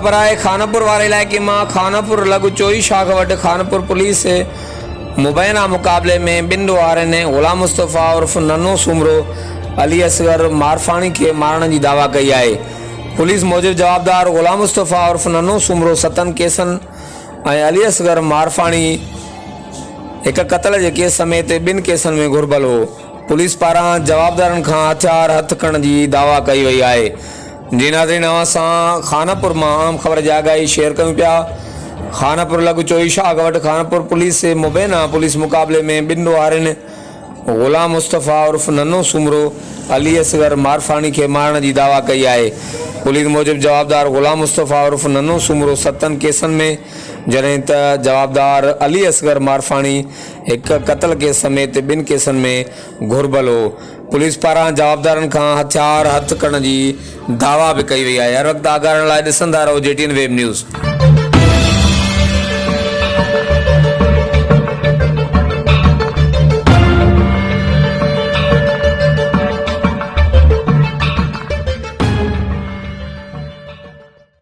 ख़बर है खानापुर वाले इलाके में खानापुर लगू चोई शाख वट खानापुर पुलिस मुबैना मुकाबले में बिन वारे ने गुलाम मुस्तफ़ा उर्फ नन्नो सुमरो अली असगर मारफानी के मारण की दावा कई है। पुलिस मूजिब जवाबदार गुलाम मुस्तफ़ा उर्फ नन्नो सुमरो 7 केसन ऐं अली असगर मारफानी एक कत्ल के केस समेत 2 केसन में घुरबल हो। पुलिस पारां जवाबदारन खां हथियार हथ करण की दावा कई वही है। जी नाज़रीन, असां खानापुर में आम ख़बर जी आगाही शेयर कयूं पिया। खानापुर लगू चोई शाख वट खानापुर पुलिस मुबैना पुलिस मुकाबले में बिन वारनि गुलाम मुस्तफ़ा उर्फ नन्नो सुमरो अली असगर मारफानी के मारण की दावा कई है। पुलिस मूजिब जवाबदार गुलाम मुस्तफ़ा उर्फ नन्नो सुमरो 7 केसन में जॾहिं त जवाबदार अली असगर मारफानी एक कत्ल केस समेत 2 केसन में घुरबल हो। पुलिस पारां जवाबदारन खां हथियार हथ करण की दावा भी कई वही है। हर वक्त आगाह लाइ ॾिसंदा रहो JTN वेब न्यूज़।